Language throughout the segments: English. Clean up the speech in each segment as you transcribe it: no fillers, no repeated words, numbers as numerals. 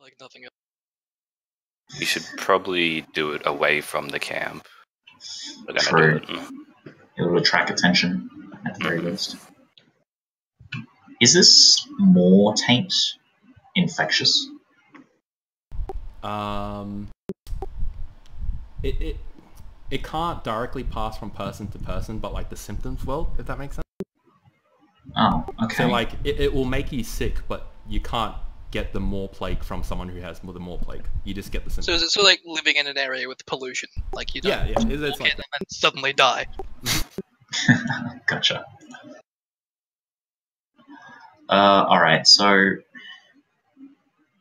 like nothing else. We should probably do it away from the camp. We're gonna True. do it. It will attract attention at the very least. Is this more taint infectious? It can't directly pass from person to person, but like the symptoms will, if that makes sense. Oh, okay. So like it will make you sick, but you can't get the more plague from someone who has the more plague. You just get the symptoms. So is it sort of like living in an area with pollution? Like you don't Yeah, it's like that. and then suddenly die. Gotcha. Alright, so I'm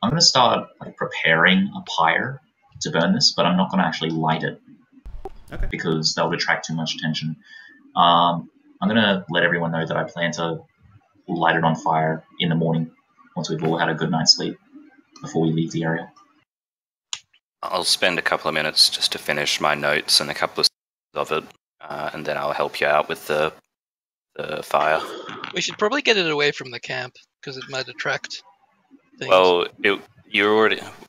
going to start like preparing a pyre to burn this, but I'm not going to actually light it. Okay. Because that would attract too much attention. I'm going to let everyone know that I plan to light it on fire in the morning once we've all had a good night's sleep before we leave the area. I'll spend a couple of minutes just to finish my notes and a couple of it, and then I'll help you out with the fire. We should probably get it away from the camp because it might attract things. Well,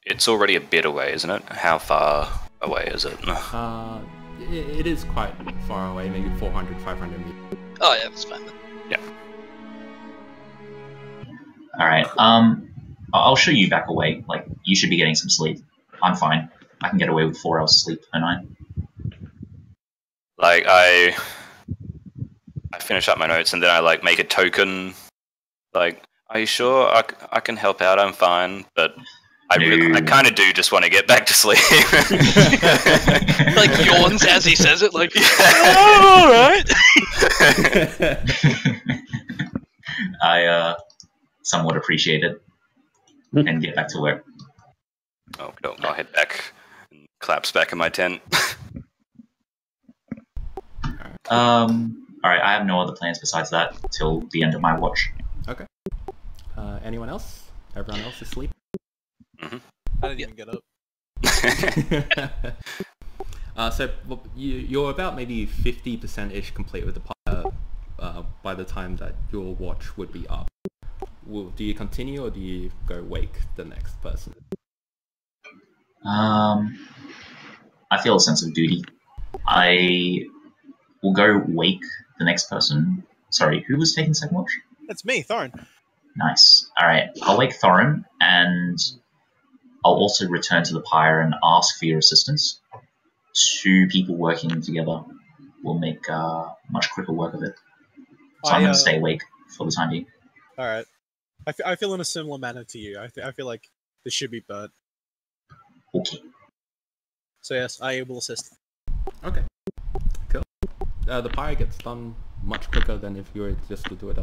it's already a bit away, isn't it? How far away is it? It is quite far away, maybe 400, 500 meters. Oh yeah, that's fine then. Yeah. Alright, I'll show you back away. Like, you should be getting some sleep. I'm fine. I can get away with 4 hours sleep per night. Like, I finish up my notes and then I like make a token. Like, are you sure I can help out? I'm fine, but I kind of do just want to get back to sleep. Like yawns as he says it, like, oh, alright. I somewhat appreciate it and get back to work. Oh, no, I'll head back and collapse back in my tent. Alright, I have no other plans besides that till the end of my watch. Okay. Anyone else? Everyone else is asleep? Mm-hmm. I didn't even get up. So you're about maybe 50%-ish complete with the pyre by the time that your watch would be up. Do you continue or do you go wake the next person? I feel a sense of duty. I will go wake the next person. Sorry, who was taking second watch? That's me, Thorin. Nice. Alright, I'll wake Thorin, and I'll also return to the pyre and ask for your assistance. 2 people working together will make much quicker work of it. So I'm going to stay awake for the time being. Alright. I feel in a similar manner to you. I feel like this should be burnt. Okay. So yes, I will assist. Okay. Cool. The pyre gets done much quicker than if you were just to do it.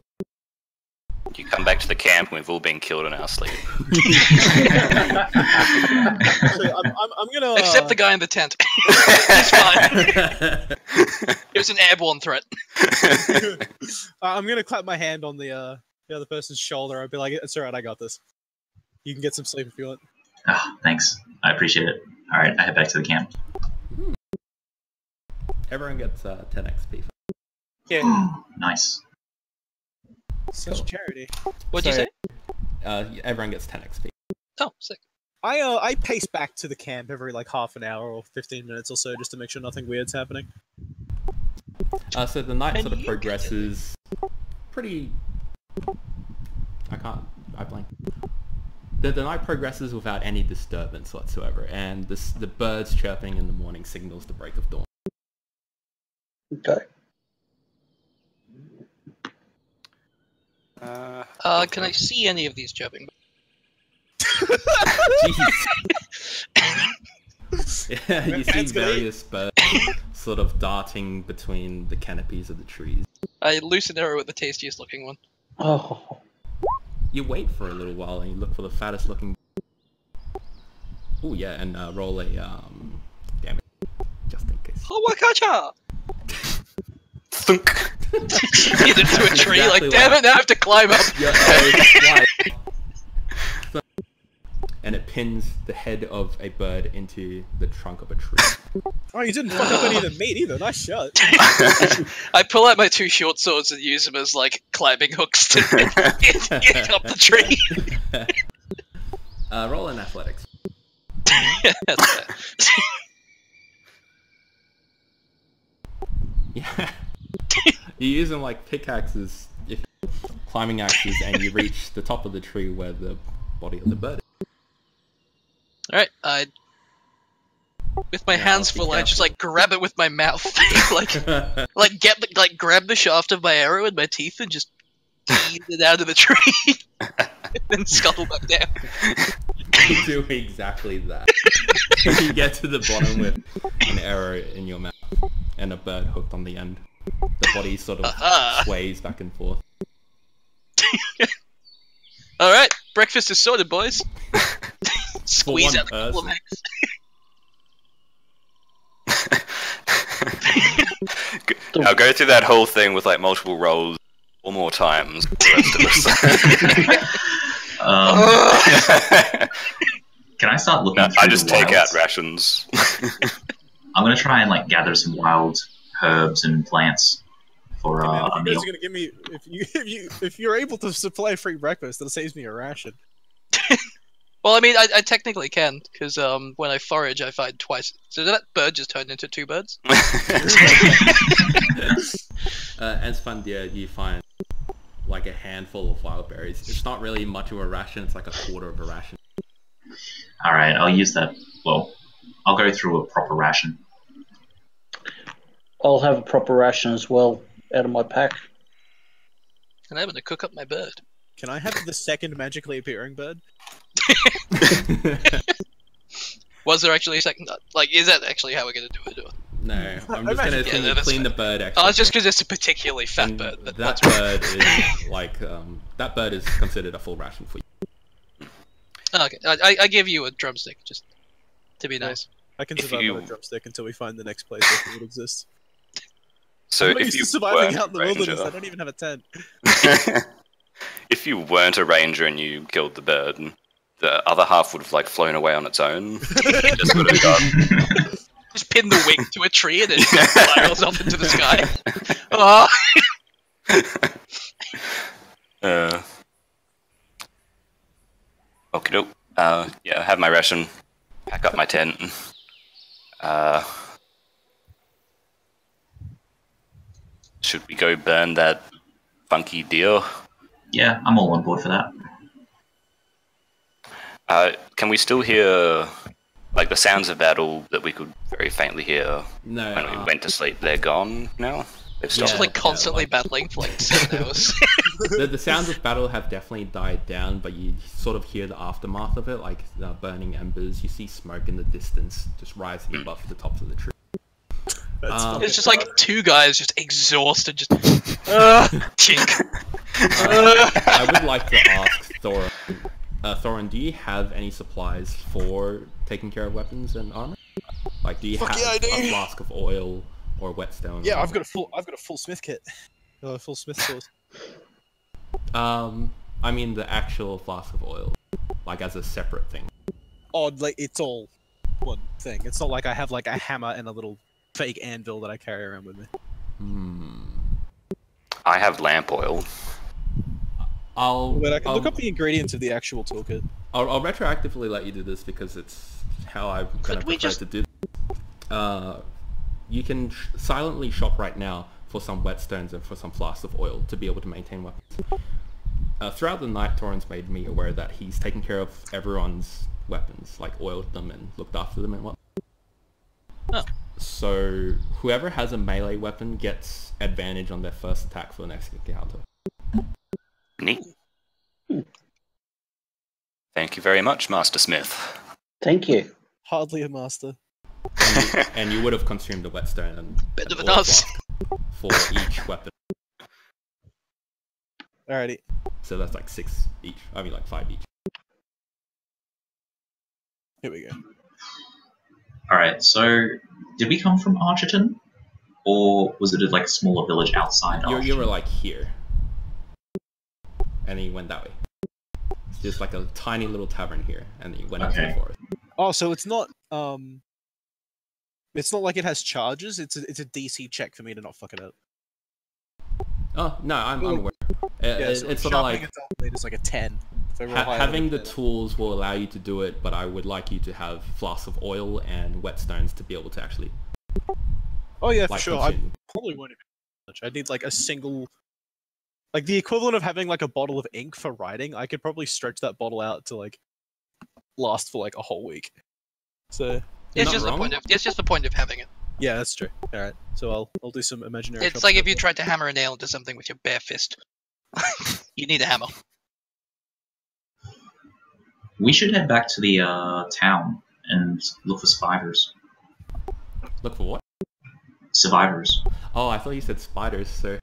You come back to the camp and we've all been killed in our sleep. So I'm gonna Except the guy in the tent. He's fine. It was an airborne threat. I'm gonna clap my hand on the other person's shoulder. I'll be like, "It's alright, I got this. You can get some sleep if you want." Ah, thanks. I appreciate it. Alright, I head back to the camp. Everyone gets 10 XP. Yeah. Nice. Such charity. What'd you say? Everyone gets 10 XP. Oh, sick. I pace back to the camp every like half an hour or 15 minutes or so just to make sure nothing weird's happening. So the night sort of progresses pretty... I blank. The night progresses without any disturbance whatsoever, and the birds chirping in the morning signals the break of dawn. Okay. Can I see any of these chirping? Yeah, you see various birds sort of darting between the canopies of the trees. I loose an arrow at the tastiest looking one. Oh. You wait for a little while and you look for the fattest looking. Oh yeah, and roll a damage just in case. Hawakacha! Thunk. Hit into a tree, Exactly like, damn it, now I have to climb up. And it pins the head of a bird into the trunk of a tree. Oh, you didn't fuck up any of the meat either. Nice shot. I pull out my 2 short swords and use them as, like, climbing hooks to get up the tree. Roll in athletics. That's fair. Yeah. You're using like pickaxes, climbing axes, and you reach the top of the tree where the body of the bird is. Alright, with my hands be full, I just careful. like grab it with my mouth, grab the shaft of my arrow in my teeth and just tease it out of the tree, and then scuttle back down. You do exactly that. You get to the bottom with an arrow in your mouth and a bird hooked on the end. The body sort of sways back and forth. Alright, breakfast is sorted, boys. Squeeze one out a couple of person. eggs. I'll go through that whole thing with like multiple rolls 4 more times. The rest of us. Can I start looking through I just the take out wilds? rations. I'm gonna try and like gather some wild herbs and plants for Man, a if you guys meal. are gonna give me, if you're able to supply free breakfast, that saves me a ration. Well, I mean, I technically can, because when I forage, I find twice. So that bird just turned into 2 birds? As Fundia, you find like a handful of wild berries. It's not really much of a ration, it's like a quarter of a ration. Alright, I'll use that. Well, I'll go through a proper ration. I'll have a proper ration as well out of my pack. And I'm gonna cook up my bird. Can I have the second magically appearing bird? Was there actually a second? Like, is that actually how we're gonna do it? Or... No, I'm I just gonna imagine- yeah, that's clean the fair. bird actually. Oh, it's just because it's a particularly fat And bird. that bird is like that bird is considered a full ration for you. Oh, okay, I give you a drumstick just to be nice. I can If survive you- on a drumstick until we find the next place where it would exist. So I'm not if used you to surviving weren't out in the a wilderness, I ranger, don't even have a tent. if you weren't a ranger and you killed the bird, the other half would have like flown away on its own. It just would have gone. Just pin the wing to a tree and it spirals off into the sky. Oh. Okay, doke. Yeah, have my ration. Pack up my tent. Should we go burn that funky deer? Yeah, I'm all on board for that. Can we still hear like the sounds of battle that we could very faintly hear No, when we went to sleep? They're gone now. They've stopped. Just like constantly battling for like 7 hours. the sounds of battle have definitely died down, but you sort of hear the aftermath of it, like burning embers. You see smoke in the distance just rising above the tops of the tree. It's just like 2 guys just exhausted, just chink. I would like to ask Thorin. Thorin, do you have any supplies for taking care of weapons and armor? Like, do you have yeah, I do. a flask of oil or whetstone? Yeah, or- I've got a full smith kit. A full smith source. I mean the actual flask of oil, like as a separate thing. Oh, like it's all one thing. It's not like I have like a hammer and a little fake anvil that I carry around with me. I have lamp oil. But I can look up the ingredients of the actual toolkit. I'll retroactively let you do this because it's how I'm gonna we prefer just- to do. You can silently shop right now for some whetstones and for some flasks of oil to be able to maintain weapons. Throughout the night, Torrens made me aware that he's taken care of everyone's weapons, like oiled them and looked after them and what. Oh. So whoever has a melee weapon gets advantage on their first attack for the next encounter. Neat. Thank you very much, Master Smith. Thank you. Hardly a master. And you would have consumed a whetstone and Bit of an an oil us. flask for each weapon. Alrighty. So that's like 6 each. I mean like 5 each. Here we go. Alright, so did we come from Archerton? Or was it like a smaller village outside You Archerton? were like here. And then you went that way. It's just like a tiny little tavern here, and then you went into the Okay. forest. Oh, so it's not like it has charges. It's a DC check for me to not fuck it up. Oh no, I'm aware. Yeah, so It's sort of like it's like a 10 they roll higher Having than the a 10. tools will allow you to do it, but I would like you to have flasks of oil and whetstones to be able to actually Oh yeah, for like sure. I consume. probably won't even much. I need like a single, like the equivalent of having like a bottle of ink for writing. I could probably stretch that bottle out to like last for like a whole week. So You're It's not just the wrong. point of having it. yeah, that's true. All right, so I'll do some imaginary. It's shots like of if you it. tried to hammer a nail into something with your bare fist. You need a hammer. We should head back to the town and look for survivors. Look for what? Survivors. Oh, I thought you said spiders, so...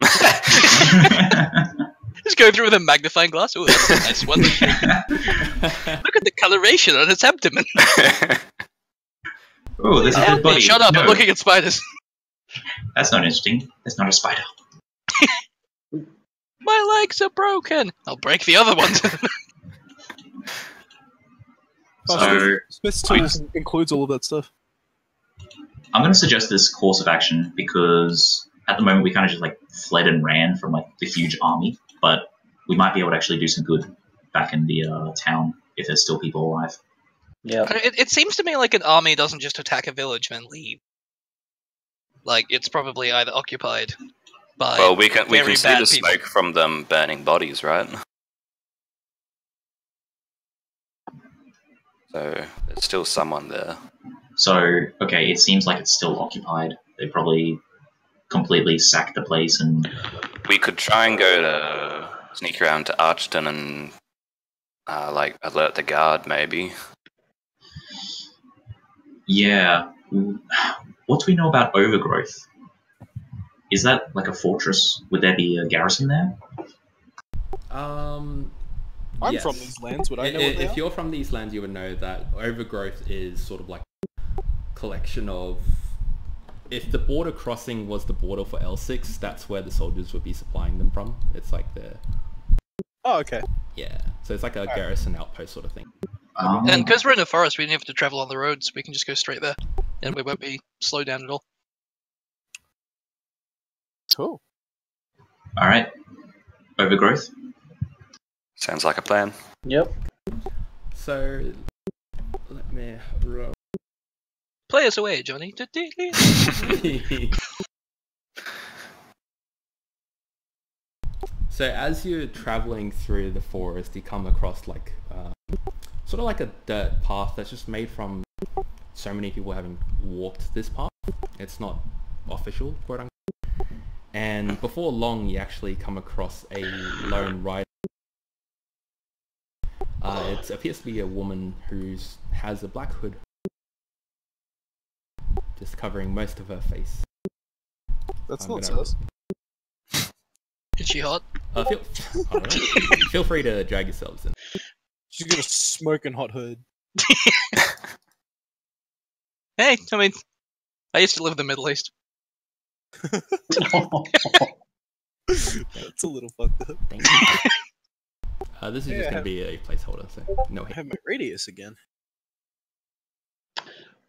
Just go through with a magnifying glass. Oh, that's a nice one. Look at the coloration on its abdomen. Oh, there's a dead body. Shut up! No, I'm looking at spiders. that's not interesting. That's not a spider. My legs are broken. I'll break the other ones. So Smith's tools includes all of that stuff. I'm going to suggest this course of action because at the moment we kind of just like fled and ran from like the huge army, but we might be able to actually do some good back in the town if there's still people alive. Yeah. It seems to me like an army doesn't just attack a village and then leave. Like it's probably either occupied by Well, we can very see bad the people. smoke from them burning bodies, right? So there's still someone there. So, okay, it seems like it's still occupied. They probably completely sacked the place and... We could try and go to sneak around to Archton and like alert the guard, maybe. Yeah. What do we know about Overgrowth? Is that like a fortress? Would there be a garrison there? I'm yes. from these lands. Would I know what they If are? you're from these lands, you would know that Overgrowth is sort of like a collection of... If the border crossing was the border for Elsyx, that's where the soldiers would be supplying them from. It's like the... Oh, okay. Yeah. So it's like a garrison outpost sort of thing. And because we're in a forest, we don't have to travel on the roads. We can just go straight there, and we won't be slowed down at all. Cool. All right. Overgrowth. Sounds like a plan. Yep. So... Let me roll. Play us away, Johnny. So as you're traveling through the forest, you come across like sort of like a dirt path that's just made from so many people having walked this path. It's not official, quote unquote. And before long, you actually come across a lone rider. It appears to be a woman who has a black hood, just covering most of her face. That's I'm not gonna- sus. Is she hot? I don't know. Feel free to drag yourselves in. She's got a smoking hot hood. Hey, I mean, I used to live in the Middle East. That's a little fucked up. Thank you. This is just Yeah. going to be a placeholder, so no I hate. have my radius again.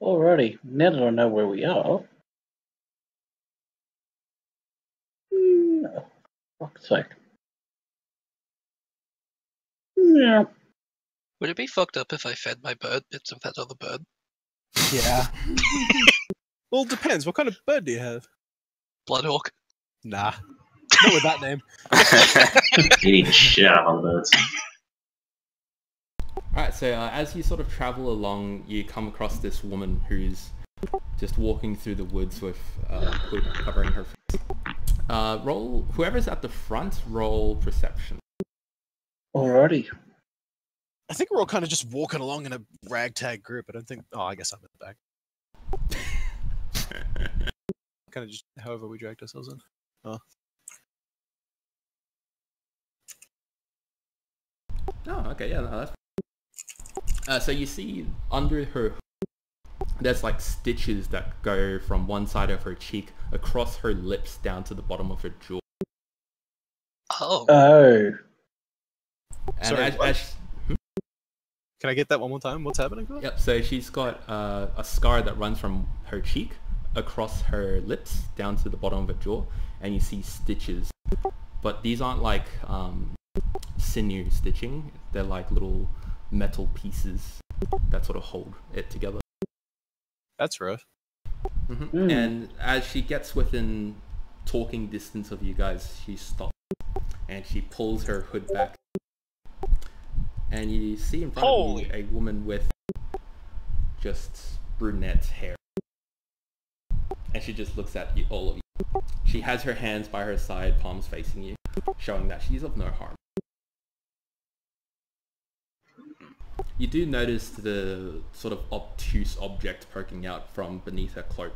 Alrighty. Now that I know where we are. Fuck's sake. Yeah. Would it be fucked up if I fed my bird bits of that other bird? Yeah. Well, it depends. What kind of bird do you have? Bloodhawk. Nah. Not with that name. You need the shit out of other birds. Alright, so as you sort of travel along, you come across this woman who's just walking through the woods with hood covering her face. Roll, whoever's at the front, roll perception. Alrighty. I think we're all kind of just walking along in a ragtag group. I don't think... Oh, I guess I'm in the back. Kind of just however we dragged ourselves in. Oh. Oh, okay, yeah, no, that's... so you see under her, there's like stitches that go from one side of her cheek across her lips down to the bottom of her jaw. Oh. Oh. And Sorry, what? as Can I get that one more time? What's happening? Chris? yep, so she's got a scar that runs from her cheek across her lips down to the bottom of her jaw, and you see stitches. But these aren't like sinew stitching. They're like little metal pieces that sort of hold it together. That's rough. And as she gets within talking distance of you guys, she stops and she pulls her hood back, and you see in front of you a woman with just brunette hair, and she just looks at you, all of you. She has her hands by her side, palms facing you, showing that she's of no harm. You do notice the sort of obtuse object poking out from beneath her cloak,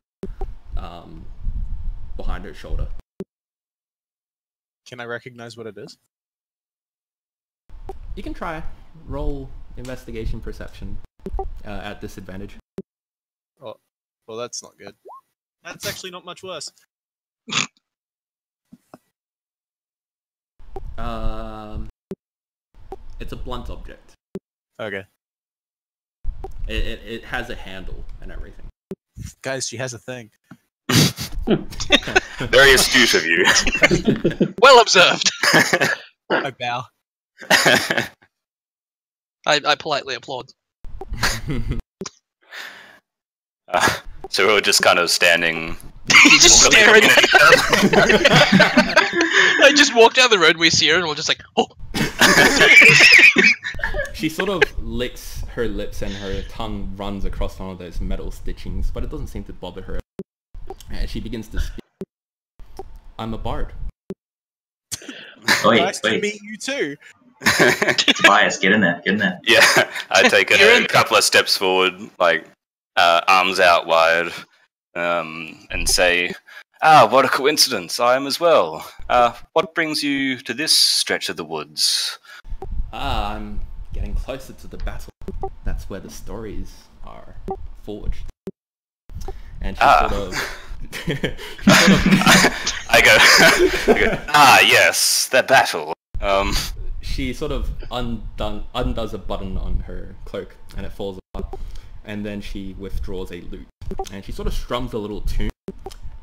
behind her shoulder. Can I recognize what it is? You can try. Roll investigation perception at disadvantage. Oh, well, that's not good. That's actually not much worse. It's a blunt object. Okay. It has a handle and everything. Guys, she has a thing. Very astute of you. Well observed. I bow. I politely applaud. So we were just kind of standing. Just staring at I just walk down the road, we see her, and we're just like, oh. She sort of licks her lips and her tongue runs across one of those metal stitchings, but it doesn't seem to bother her. And she begins to speak. I'm a bard. Nice to meet you too. Tobias, get in there, get in there. Yeah, I take a couple of steps forward, like arms out wide, and say, what a coincidence, I am as well. What brings you to this stretch of the woods? I'm getting closer to the battle. That's where the stories are forged. And she sort of... I go, yes, that battle. She sort of undoes a button on her cloak, and it falls apart. And then she withdraws a lute. And she sort of strums a little tune.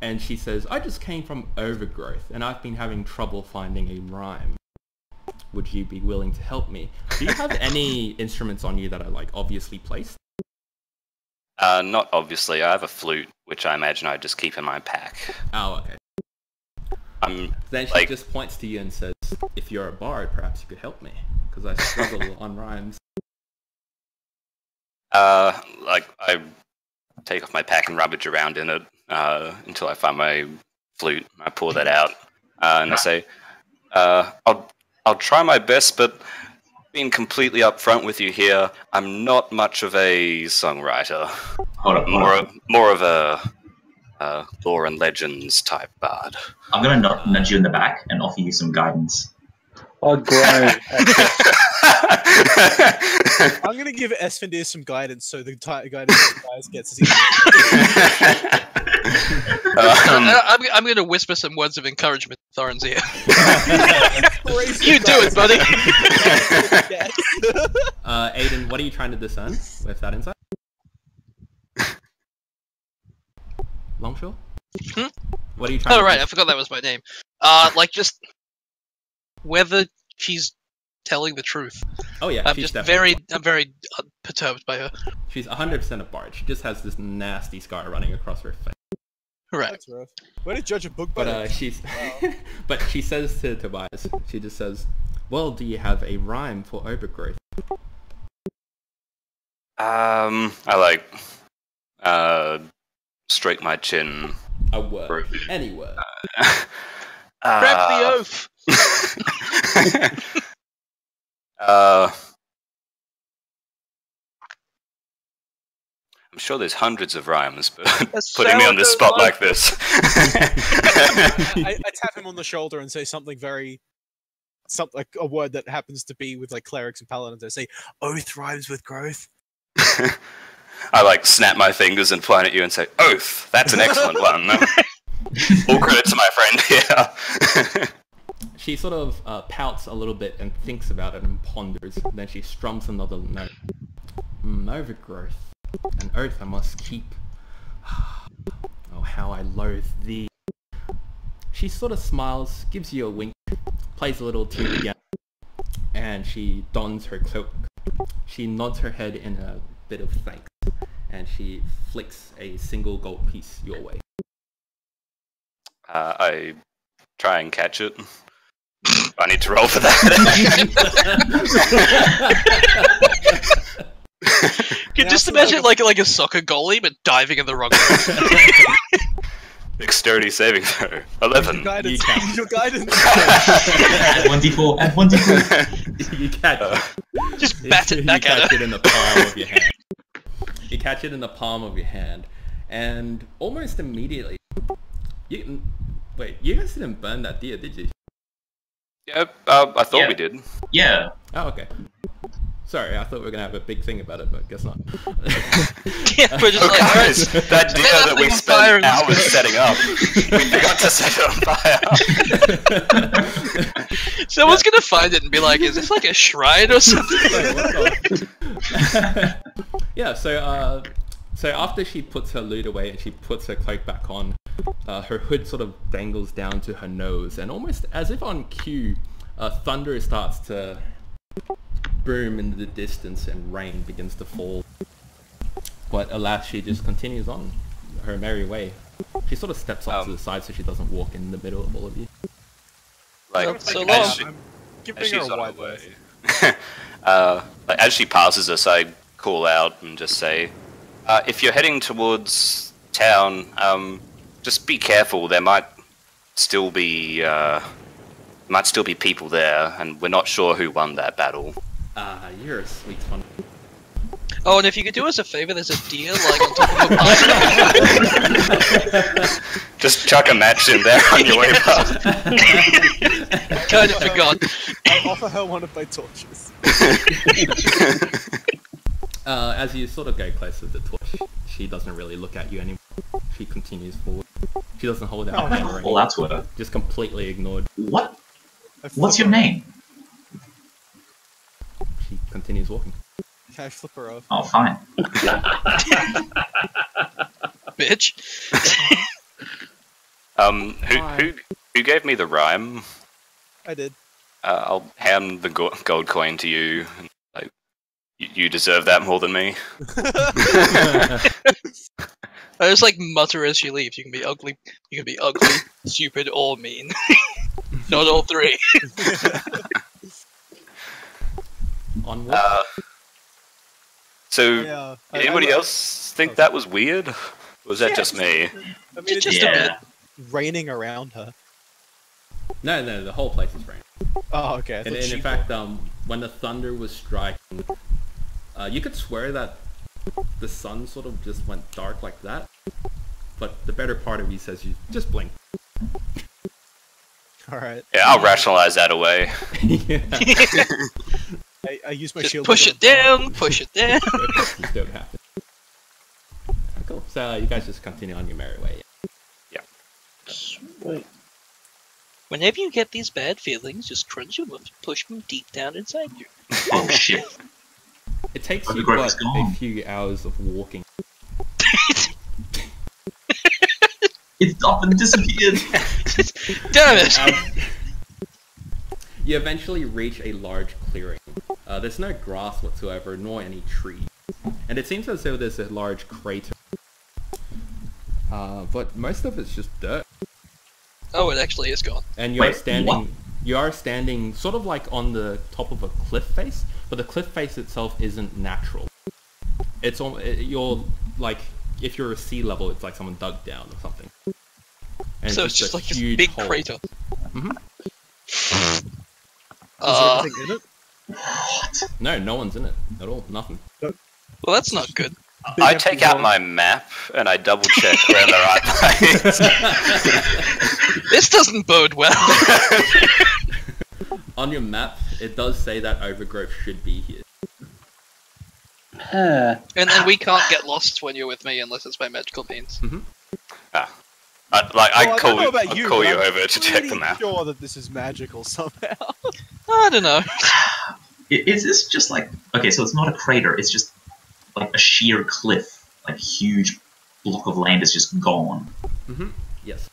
And she says, I just came from Overgrowth, and I've been having trouble finding a rhyme. Would you be willing to help me? Do you have any instruments on you that are, like, obviously placed? Not obviously. I have a flute, which I imagine I just keep in my pack. Oh, okay. Then she just points to you and says, if you're a bard, perhaps you could help me, because I struggle on rhymes. I take off my pack and rummage around in it until I find my flute. I pull that out, and I say, I'll try my best, but being completely upfront with you here, I'm not much of a songwriter. Hold up, more of a lore and legends type bard. I'm going to nudge you in the back and offer you some guidance. I groan. I'm going to give Esfindir some guidance so the guidance Tobias gets is I'm going to whisper some words of encouragement to Thorin's ear. You do it, buddy! Aiden, what are you trying to discern with that insight? Longshore? What are you trying to right, I forgot that was my name. Just whether she's telling the truth. Oh yeah, I'm very perturbed by her. She's 100% a bard. She just has this nasty scar running across her face. Right. That's rough. Way to judge a book by But she's but she says to Tobias, she just says, well, do you have a rhyme for Overgrowth? I stroke my chin. A word. Any word. Grab the oath! I'm sure there's hundreds of rhymes, but putting me on the spot like this. I tap him on the shoulder and say something like a word that happens to be with like clerics and paladins. I say, oath rhymes with growth. I snap my fingers and point at you and say, oath! That's an excellent one. All credit to my friend here. She sort of pouts a little bit and thinks about it and ponders. Then she strums another note. Overgrowth. An oath I must keep. Oh, how I loathe thee. She sort of smiles, gives you a wink, plays a little tune again, and she dons her cloak. She nods her head in a bit of thanks, and she flicks a single gold piece your way. I try and catch it. I need to roll for that. You can just imagine like a soccer goalie, but diving in the wrong way. Dexterity saving throw. 11. Your guidance. You Your guidance. Add 1d4. Add 1d4. You catch it. Just bat it back you at catch her. it in the palm of your hand. You catch it in the palm of your hand, and almost immediately, wait, you guys didn't burn that deer, did you? Yep, I thought Yeah. we did. Yeah. Oh, okay. Sorry, I thought we were gonna have a big thing about it, but guess not. Yeah, we're just Oh like, guys, alright. that deer that we on fire spent and- hours setting up, we forgot to set it on fire. Someone's gonna find it and be like, is this like a shrine or something? Wait, what the- Yeah, so after she puts her loot away and she puts her cloak back on, her hood sort of dangles down to her nose, and almost as if on cue, thunder starts to boom in the distance and rain begins to fall. But alas, she just continues on her merry way. She sort of steps off to the side so she doesn't walk in the middle of all of you. Like, So as long. she- I'm as giving she's her a on her wide way. berth. Like, as she passes us, I call out and just say, if you're heading towards town, just be careful. There might still be people there, and we're not sure who won that battle. You're a sweet one. Oh, and if you could do us a favor, there's a deer like on top of a pile. Just chuck a match in there on your way past. Kind of forgot. I offer her one of my torches. As you sort of go closer to the torch, she doesn't really look at you anymore. She continues forward. She doesn't hold out her hand or Call anything. out to her. Just completely ignored. What? I flip What's your her- name? She continues walking. Can I flip her off? Oh, fine. Bitch. Who gave me the rhyme? I did. I'll hand the gold coin to you. Like, you deserve that more than me. I just like mutter as she leaves. You can be ugly, stupid, or mean. Not all three. Onward. So, Yeah. did anybody else think that was weird? Or was that just me? I mean, it's Just just a bit. Yeah. raining around her. No, the whole place is raining. Oh, okay. I And, thought and she in fact, when the thunder was striking, you could swear that the sun sort of just went dark like that. But the better part of you says you just blink. Alright. Yeah, I'll rationalize that away. Yeah. I use my Just shield. push to it down, push it down. Just don't happen. Cool. So you guys just continue on your merry way. Sweet. Whenever you get these bad feelings, just crunch them up, push them deep down inside you. Oh, shit. It takes But the you growth but is gone. a few hours of walking. It's up and disappeared. Damn it! You eventually reach a large clearing. There's no grass whatsoever, nor any trees. And it seems as though there's a large crater. But most of it's just dirt. Oh, it actually is gone. And you're Wait, standing what? you are standing sort of like on the top of a cliff face, but the cliff face itself isn't natural. It's you're like, if you're a sea level, it's like someone dug down or something. And So it's just a like this huge big hole. crater. Mhm. Is there anything in it? No one's in it at all. Nothing. Well, that's not good. I take out my map and I double check we're in the right place. This doesn't bode well. On your map, it does say that Overgrowth should be here. Huh. And then we can't get lost when you're with me unless it's by magical means. I don't call know about I'll you, call but you I'm over to check the pretty map. sure that this is magical somehow. I don't know. Is this just like... Okay, so it's not a crater, it's just like a sheer cliff. Like a huge block of land is just gone. Yes.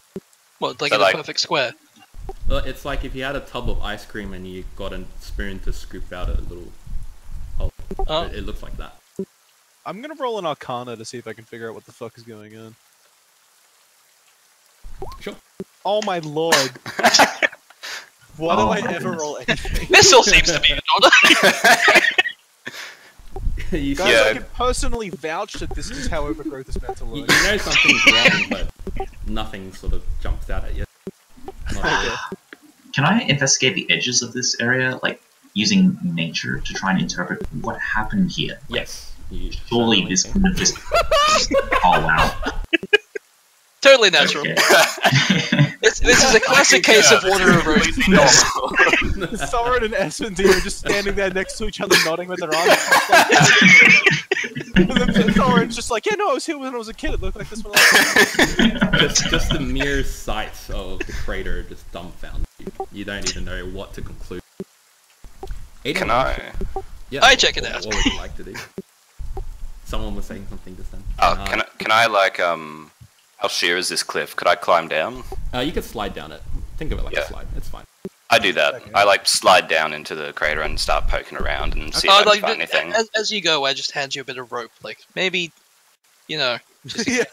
What, like So, in a like- perfect square? Well, it's like if you had a tub of ice cream and you got a spoon to scoop out a little hole. Oh. It looks like that. I'm gonna roll an Arcana to see if I can figure out what the fuck is going on. Sure. Oh my lord! Why do I ever roll anything? This all seems to be in order. You Guys, Yeah. I can personally vouch that this is how Overgrowth is meant to You look. know something's wrong, but nothing sort of jumps out at you. Not Okay. really. Can I investigate the edges of this area, like using nature to try and interpret what happened here? Yes. You Surely certainly this can. couldn't have just. Oh wow. Totally natural. Okay. This is a classic case of water erosion. Thorin and Esmondie are just standing there next to each other, nodding with their arms. And then Thorin's just like, yeah, no, I was here when I was a kid. It looked like this one. just the mere sight of the crater just dumbfounds you. You don't even know what to conclude. Can I? Yeah. I check it out. What would you like to do? Someone was saying something just then. Oh, can I like how sheer is this cliff? Could I climb down? You could slide down it. Think of it like Yeah. a slide. It's fine. I do that. Okay. I like slide down into the crater and start poking around and see Oh, if I like, can find anything. as you go, I just hand you a bit of rope. Like, maybe, you know, just Yeah.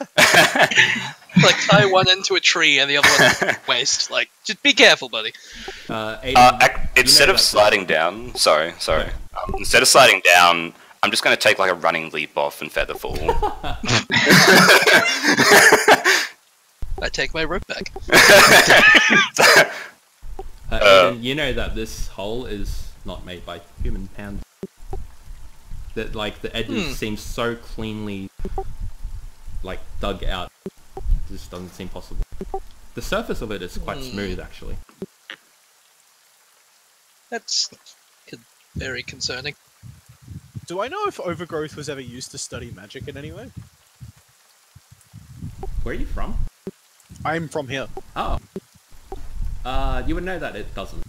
like tie one end to a tree and the other one to the waist. Like, just be careful, buddy. Aiden, Instead of that- sliding down, sorry. Instead of sliding down, I'm just going to take like a running leap off and feather fall. I take my rope back. Aiden, you know that this hole is not made by human hands. That like the edges seem so cleanly like dug out. It just doesn't seem possible. The surface of it is quite smooth actually. That's very concerning. Do I know if Overgrowth was ever used to study magic in any way? Where are you from? I'm from here. Oh. You would know that it doesn't.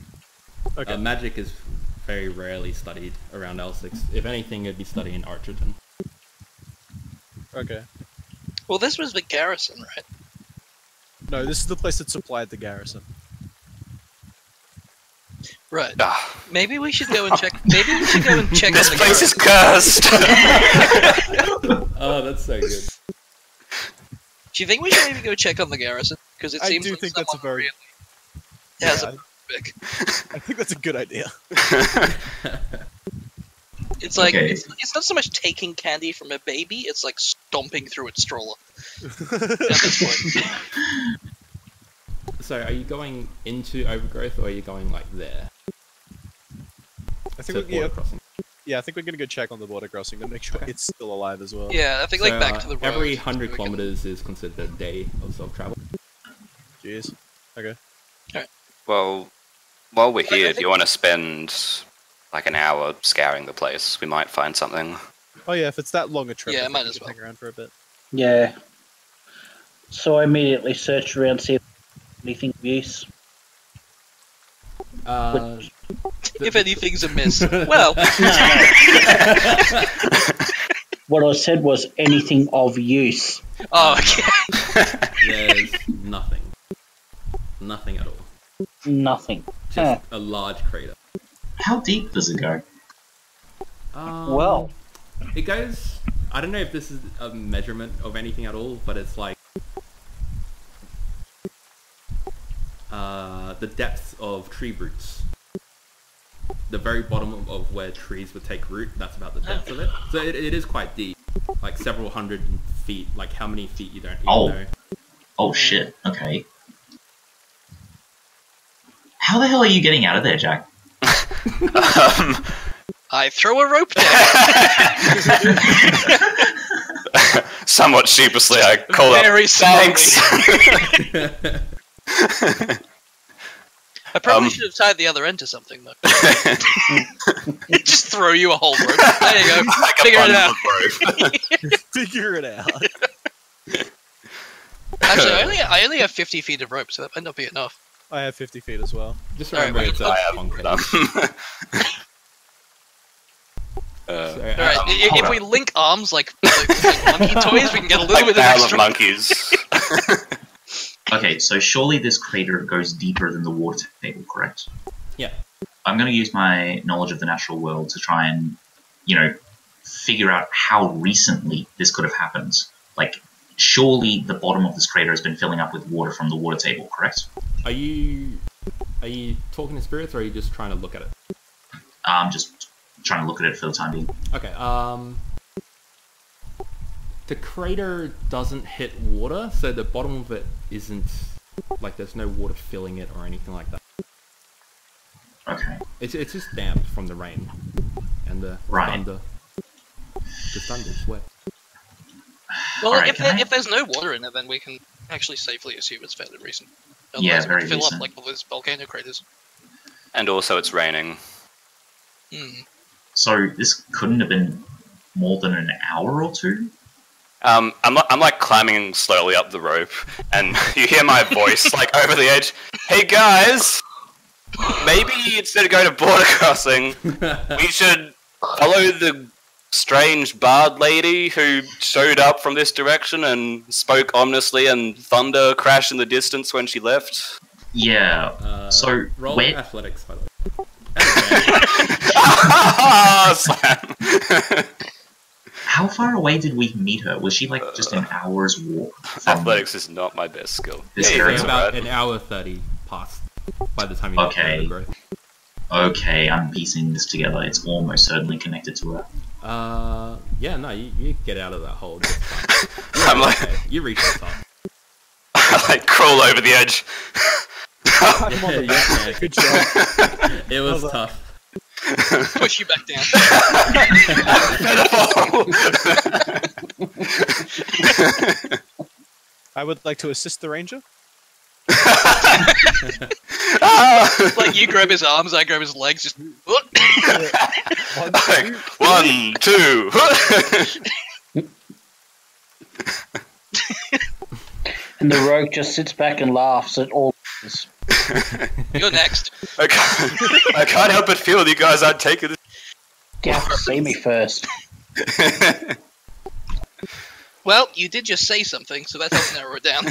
Okay. Magic is very rarely studied around Elsyx. If anything, it'd be studied in Archerton. Okay. Well, this was the garrison, right? No, this is the place that supplied the garrison. Right. Ah, Maybe we should go and check. Maybe we should go and check this on the place is garrison. cursed! Oh, that's so good. Do you think we should maybe go check on the garrison? Because it I seems do like think that's a someone very- really has Yeah, a pick. I think that's a good idea. It's like Okay. it's not so much taking candy from a baby; it's like stomping through its stroller. At this point. So, are you going into Overgrowth, or are you going like there? I To think border crossing. yeah, I think we're gonna go check on the border crossing to make sure Okay. it's still alive as well. Yeah, I think like So, back to the road. every so 100 we can- kilometers is considered a day of self-travel. Jeez. Okay. Well, while we're here, think- do you want to spend like an hour scouring the place? We might find something. Oh yeah, if it's that long a trip, Yeah, I think might we as can well. hang around for a bit. Yeah. So I immediately searched around, see if anything of use. If anything's amiss, well, No. What I said was anything of use. oh, okay. There's nothing. Nothing at all. Nothing. Just a large crater. How deep does it go? Well. It goes... I don't know if this is a measurement of anything at all, but it's like... the depth of tree roots. The very bottom of where trees would take root, that's about the depth of it. So it is quite deep. Like several hundred feet. Like how many feet you don't even Oh. know. Oh shit, okay. How the hell are you getting out of there, Jack? I throw a rope down. Somewhat sheepishly, I call Very up. Thanks. I probably should have tied the other end to something though. Just throw you a whole rope. There you go. Like a Figure it bundle out. of rope. Figure it out. Actually, I only have 50 feet of rope, so that might not be enough. I have 50 feet as well. Just Alright, remember well, it's I a have concrete. them. So, Alright, if hold we link arms like monkey toys, we can get a little Like bit of Battle of extra. Monkeys. Okay, so surely this crater goes deeper than the water table, correct? Yeah. I'm going to use my knowledge of the natural world to try and, figure out how recently this could have happened. Like, surely the bottom of this crater has been filling up with water from the water table, correct? Are you talking to spirits, or are you just trying to look at it? I'm just trying to look at it for the time being. Okay. The crater doesn't hit water, so the bottom of it isn't like there's no water filling it or anything like that. Okay. It's just damp from the rain and the thunder. The thunder's wet. Well, Alright, if there's no water in it, then we can actually safely assume it's fairly recent. Yeah, Otherwise it very would fill recent. up like all those volcano craters. And also, it's raining. So this couldn't have been more than an hour or two? I'm like climbing slowly up the rope, and you hear my voice like over the edge. Hey guys, maybe instead of going to border crossing, we should follow the strange bard lady who showed up from this direction and spoke ominously, and thunder crashed in the distance when she left. Yeah. So roll where? athletics, by the way. Slam. How far away did we meet her? Was she like just an hour's walk from Athletics is not my best skill. this Yeah, area? it's About alright. an hour 30 past by the time you get to Okay. Overgrowth. Okay, I'm piecing this together. It's almost certainly connected to her. Yeah, no, you get out of that hole. It's fine. I'm like, Okay, you reach the top. I like crawl over the edge. I'm on the back. Yeah. Good job. It was Well, tough. Push you back down. I would like to assist the ranger. Like you grab his arms, I grab his legs, just Like, 1, 2. And the rogue just sits back and laughs at all this. you're next. I can't help but feel you guys aren't taking it. You have to see me first. Well, you did just say something, so that helps narrow it down.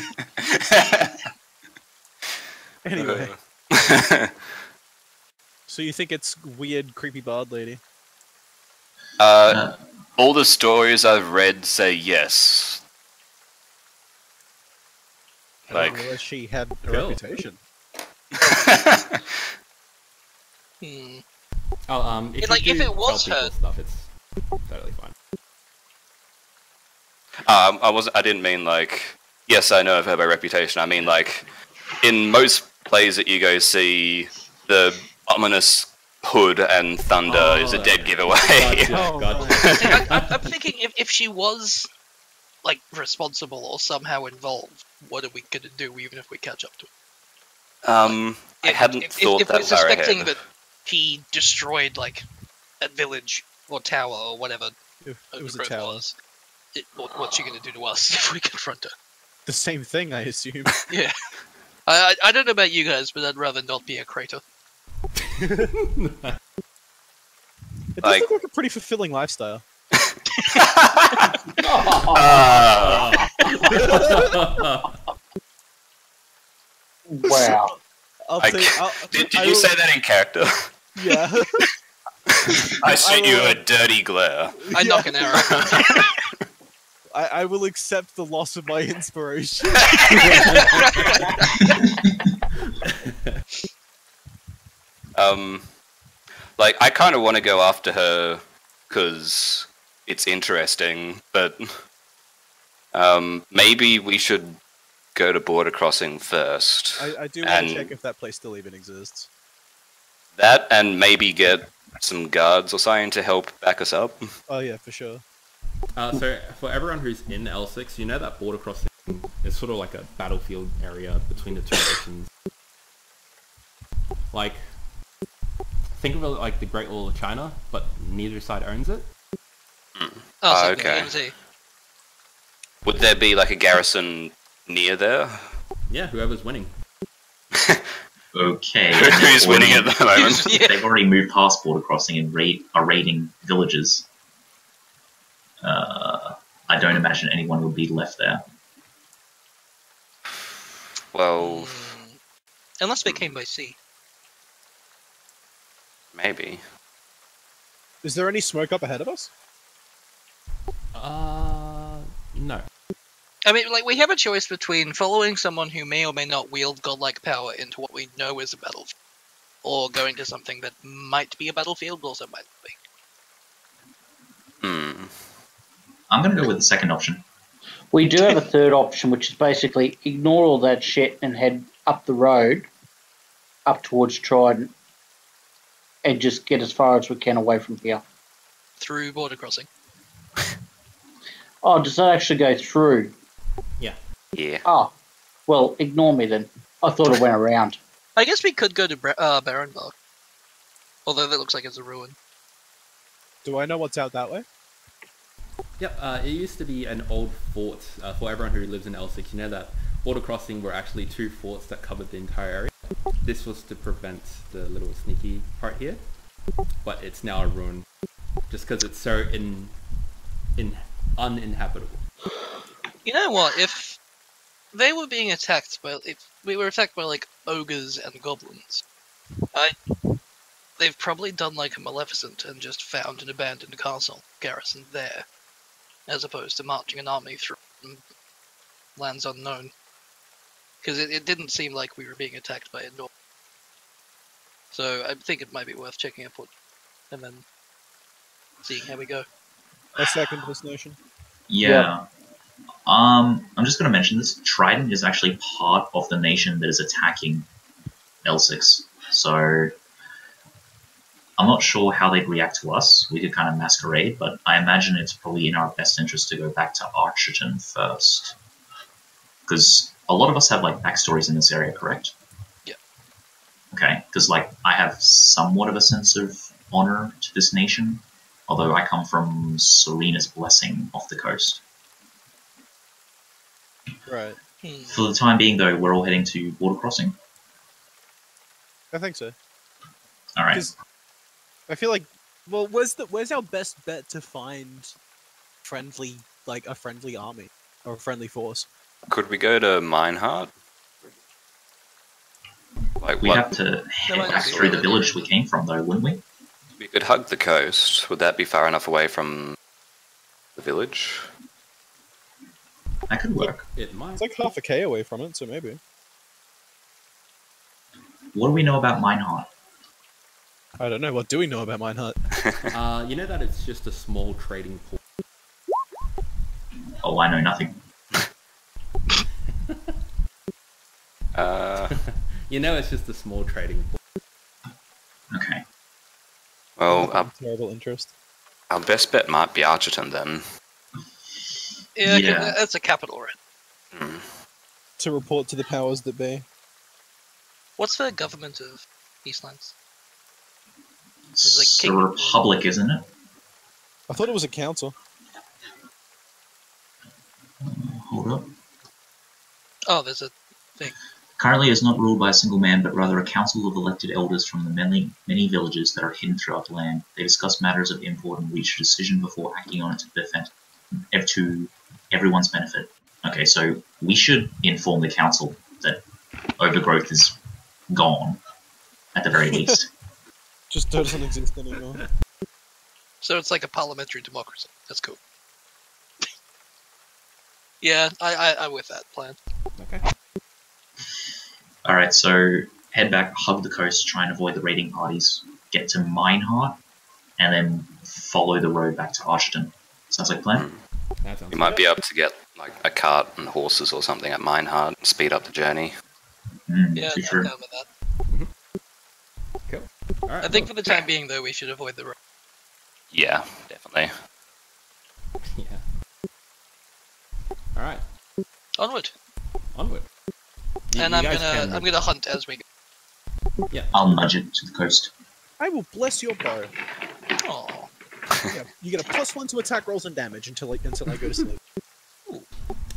Anyway, so you think it's weird, creepy bard lady? All the stories I've read say yes. I Like, didn't realize she had a Cool. reputation. Oh, if Like, you if do it was tell people her- stuff, it's totally fine. I didn't mean like, yes, I know of her by reputation. I mean like, in most plays that you go see, the ominous hood and thunder is a dead giveaway. Gotcha, Oh, gotcha. See, I'm thinking if she was like responsible or somehow involved, what are we gonna do even if we catch up to her? I hadn't thought if that we're far suspecting ahead. that he destroyed like a village or tower or whatever It was a Overgrowth tower. was, what's she gonna do to us if we confront her? The same thing, I assume. Yeah. I don't know about you guys, but I'd rather not be a crater. It does Like- look like a pretty fulfilling lifestyle. Wow. Did you say that in character? Yeah. I shoot you a dirty glare. I knock an arrow. I will accept the loss of my inspiration. Like, I kind of want to go after her because it's interesting, but maybe we should go to border crossing first. I do want And- to check if that place still even exists. That, and maybe get some guards or something to help back us up. Oh yeah, for sure. So for everyone who's in Elsyx, you know that border crossing is sort of like a battlefield area between the two nations. Like, think of it like the Great Wall of China, but neither side owns it. Oh, so okay. DMZ. Would there be like a garrison near there? Yeah, whoever's winning. Okay. Who's winning at the moment? Yeah. They've already moved past border crossing and are raiding villages. I don't imagine anyone would be left there. Well, Unless they came by sea. maybe. Is there any smoke up ahead of us? No. I mean, like, we have a choice between following someone who may or may not wield godlike power into what we know is a battlefield, or going to something that might be a battlefield, but also might not be. I'm going to go with the second option. We do have a third option, which is basically ignore all that shit and head up the road, up towards Trident, and just get as far as we can away from here. Through border crossing. Oh, does that actually go through? Yeah. Yeah. Oh, well, ignore me then. I thought it went around. I guess we could go to Barenbar. Although that looks like it's a ruin. Do I know what's out that way? Yep, it used to be an old fort for everyone who lives in Elsyx. You know that border crossing were actually 2 forts that covered the entire area. This was to prevent the little sneaky part here, but it's now a ruin just because it's so uninhabitable. You know what? If they were being attacked by, if we were attacked by like ogres and goblins, they've probably done like a Maleficent and just found an abandoned castle garrisoned there, as opposed to marching an army through lands unknown. Because it didn't seem like we were being attacked by a Nord. So I think it might be worth checking up and then seeing how we go. A second this notion. Yeah. I'm just going to mention this. Trident is actually part of the nation that is attacking Elsyx. So I'm not sure how they'd react to us. We could kind of masquerade, but I imagine it's probably in our best interest to go back to Arcturton first. Because a lot of us have like backstories in this area, correct? Yeah. Okay, because like I have somewhat of a sense of honor to this nation, although I come from Serena's Blessing off the coast. Right. For the time being, though, we're all heading to border crossing. I think so. All right. 'Cause I feel like, well, where's our best bet to find a friendly army or a friendly force? Could we go to Mineheart? Like We'd what? have to head back through the village we came from, though, wouldn't we? We could hug the coast. Would that be far enough away from the village? That could work. It might. It's like half a K away from it, so maybe. What do we know about Mineheart? I don't know. What do we know about Minehut? You know that it's just a small trading port. Oh, I know nothing. You know it's just a small trading port. Okay. Well, Terrible interest. our best bet might be Arcturton then. Yeah, Yeah. that's a capital, right? To report to the powers that be. What's the government of Eastlands? It's like a Kingdom. republic, isn't it? I thought it was a council. Hold up. Oh, there's a thing. Currently, it is not ruled by a single man, but rather a council of elected elders from the many villages that are hidden throughout the land. They discuss matters of import and reach a decision before acting on it to everyone's benefit. Okay, so we should inform the council that Overgrowth is gone, at the very least. Just doesn't exist anymore. So it's like a parliamentary democracy. That's cool. Yeah, I'm with that plan. Okay. Alright, so head back, hug the coast, try and avoid the raiding parties, get to Mineheart, and then follow the road back to Arcturton. Sounds like a plan? That sounds We might be able to get like a cart and horses or something at Mineheart and speed up the journey. Yeah, Too I'm true. down with that. cool. All right. I think for the time being, though, we should avoid the road. Yeah, definitely. Yeah. All right. Onward. Onward. And You I'm guys gonna can- I'm gonna hunt as we go. Yeah. I'll nudge it to the coast. I will bless your bow. Aww. Yeah, you get a +1 to attack rolls and damage until I go to sleep.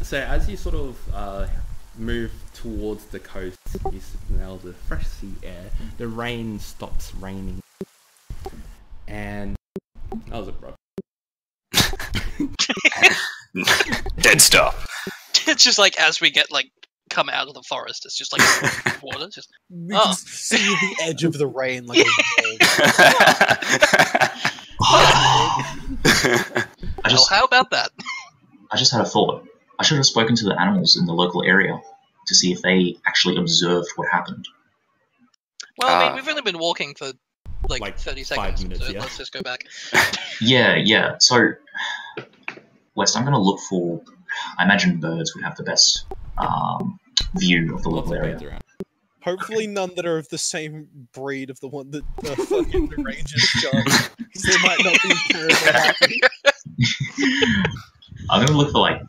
So as you sort of move towards the coast, you smell the fresh sea air. The rain stops raining, and that was abrupt. Dead stop. It's just like as we get like come out of the forest. It's just like water. Just We can see the edge of the rain like a well, how about that? I just had a thought. I should have spoken to the animals in the local area to see if they actually observed what happened. Well, I mean, we've only been walking for like 30 seconds, 5 minutes, so yeah. let's just go back. Yeah. So, West, I'm going to look for... I imagine birds would have the best view of the Lots local of area. birds around. Hopefully none that are of the same breed of the one that fucking the rangers shot. Because they might not be terribly happy. I'm going to look for, like,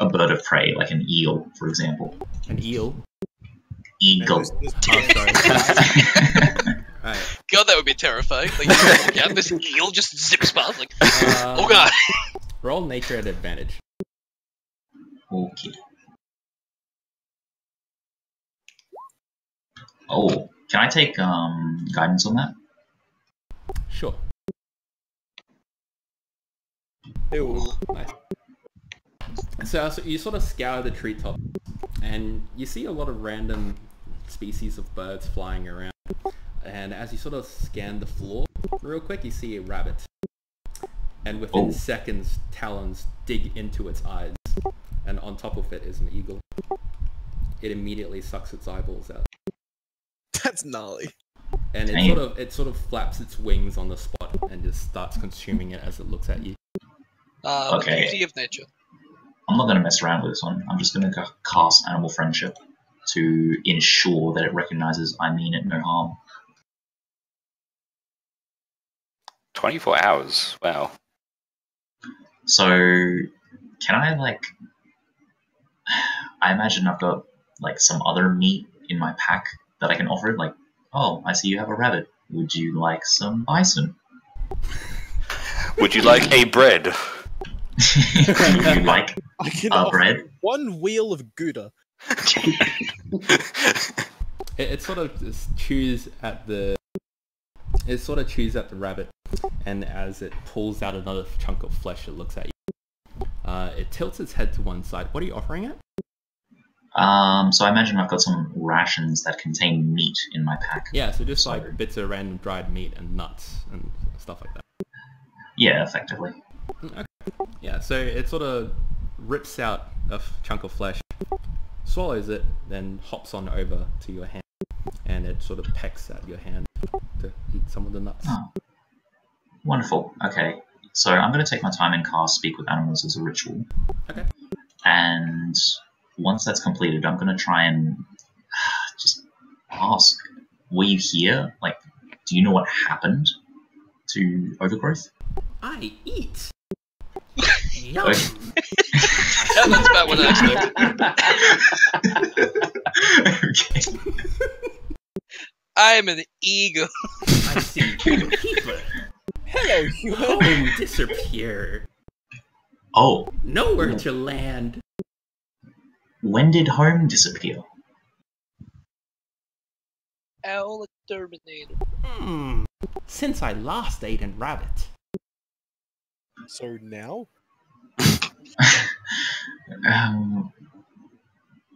a bird of prey, like an eel, for example. An eel. Eagle. There's Oh, sorry. Alright. God, that would be terrifying. Like, you walk out, this eel just zips past, like, oh god. Roll nature at advantage. Okay. Oh, can I take guidance on that? Sure. Ew. Nice. So you sort of scour the treetops, and you see a lot of random species of birds flying around. And as you sort of scan the floor real quick, you see a rabbit. And within seconds, talons dig into its eyes. And on top of it is an eagle. It immediately sucks its eyeballs out. That's gnarly. And it sort of flaps its wings on the spot and just starts consuming it as it looks at you. Okay. The beauty of nature. I'm not going to mess around with this one. I'm just going to cast Animal Friendship to ensure that it recognizes I mean it no harm. 24 hours. Wow. So, can I, like... I imagine I've got, like, some other meat in my pack that I can offer it. Like, oh, I see you have a rabbit. Would you like some bison? Would you like a bread? Would you like I can a offer bread? one wheel of Gouda. It sort of just chews at the... It sort of chews at the rabbit, and as it pulls out another chunk of flesh, it looks at you. It tilts its head to one side. What are you offering it? So I imagine I've got some rations that contain meat in my pack. Yeah, so just So- like bits of random dried meat and nuts and stuff like that. Yeah, effectively. Okay. Yeah, so it sort of rips out a chunk of flesh, swallows it, then hops on over to your hand, and it sort of pecks at your hand to eat some of the nuts. Oh. Wonderful. Okay. So I'm going to take my time and cast Speak with Animals as a ritual. Okay. And once that's completed, I'm going to try and just ask, were you here? Like, do you know what happened to Overgrowth? I eat. Okay. Yeah, that's about what I expected. Okay. I am an eagle. I see keeper. Hello, human. Home disappeared. Oh, Nowhere to land. when did home disappear? Owl exterminator. Since I last ate a rabbit. So now?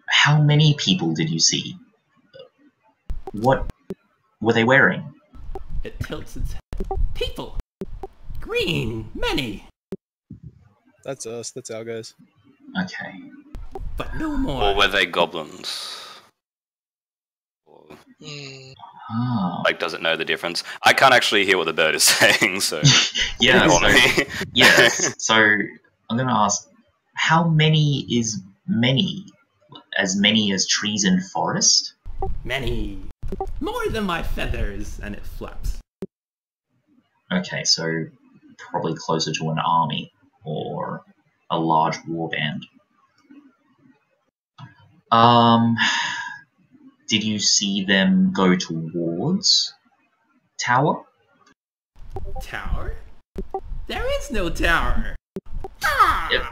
How many people did you see? What were they wearing? It tilts its head. People. Green. Many. That's us. That's our guys. Okay. But no more. Or were they goblins? Or, Ah. like, does it know the difference? I can't actually hear what the bird is saying, so... Yeah, ignore so, me. yes. So I'm going to ask, how many is many? As many as trees in forest? Many. More than my feathers. And it flaps. Okay, so probably closer to an army or a large war band. Did you see them go towards tower? Tower? There is no tower. Ah! Yep.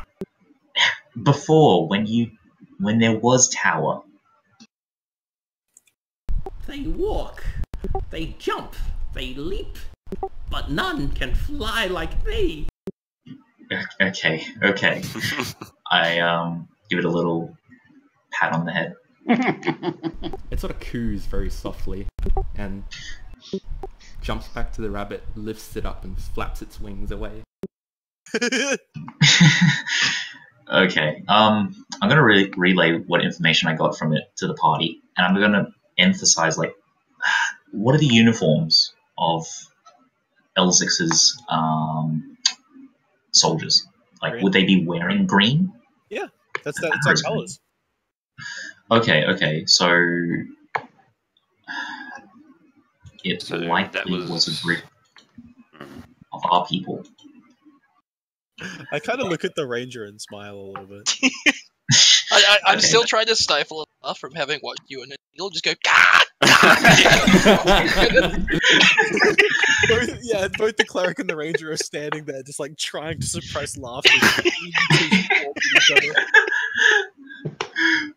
Before, when there was tower. They walk. They jump. They leap. But none can fly like me. Okay. I give it a little pat on the head. It sort of coos very softly and jumps back to the rabbit, lifts it up and flaps its wings away. Okay, I'm gonna relay what information I got from it to the party, and I'm gonna emphasize, like, what are the uniforms of Elsyx's soldiers? Like, Green. would they be wearing green? Yeah, that's our colours. Okay, so it So likely that was a group of our people. I kind of look at the ranger and smile a little bit. I'm Okay. still trying to stifle enough from having watched you and an eagle just go, God! Both the cleric and the ranger are standing there, just like trying to suppress laughter.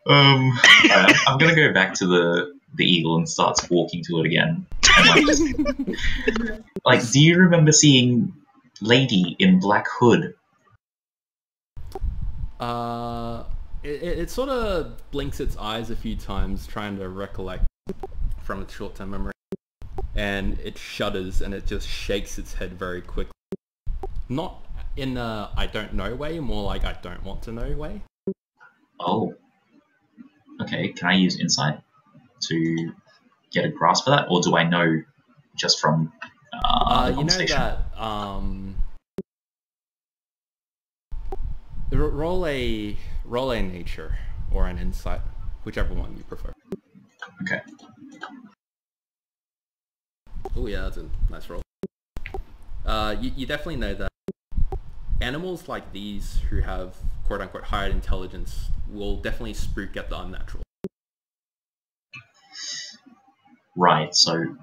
Alright, I'm gonna go back to the eagle and start walking to it again. And like, do you remember seeing Lady in Black Hood? It sort of blinks its eyes a few times, trying to recollect from its short-term memory, and it shudders and it just shakes its head very quickly. Not in a I don't know way, more like I don't want to know way. Oh. Okay, can I use insight to get a grasp of that, or do I know just from the You know conversation? that roll a nature or an insight, whichever one you prefer. Okay. Oh yeah, that's a nice roll. You definitely know that animals like these who have quote-unquote higher intelligence will definitely spook at the unnatural. Right, so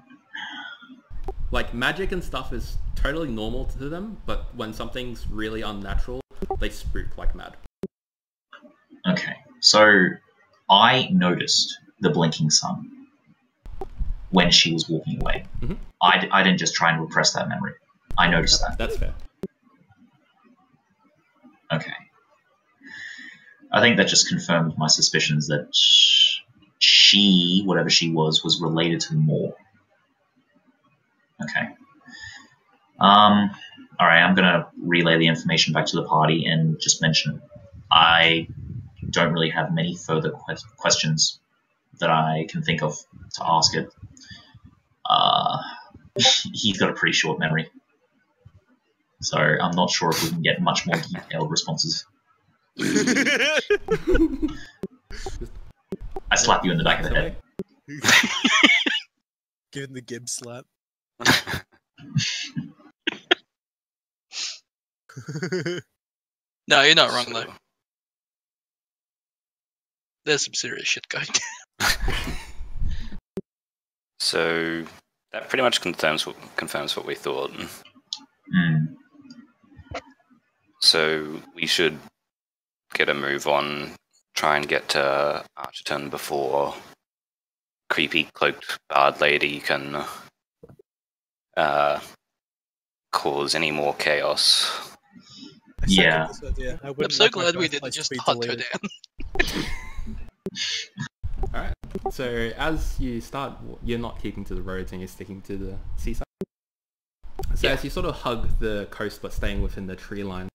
Like, magic and stuff is totally normal to them, but when something's really unnatural, they spook like mad. okay. So I noticed the blinking sun when she was walking away. Mhm. I didn't just try and repress that memory. I noticed that. That's fair. Okay. I think that just confirmed my suspicions that she, whatever she was related to Moore. Okay. Alright, I'm gonna relay the information back to the party and just mention I don't really have many further questions that I can think of to ask it. He's got a pretty short memory, so I'm not sure if we can get much more detailed responses. I slap you in the back of the head. Give him the Gibbs slap. No, you're not wrong though. There's some serious shit going down. So that pretty much confirms what we thought. Mm. So we should get a move on, try and get to Archerton before creepy cloaked bard lady can cause any more chaos. Yeah. I'm so glad we didn't just hunt her down. Alright, so as you start, you're not keeping to the roads and you're sticking to the seaside. So as you sort of hug the coast but staying within the tree line,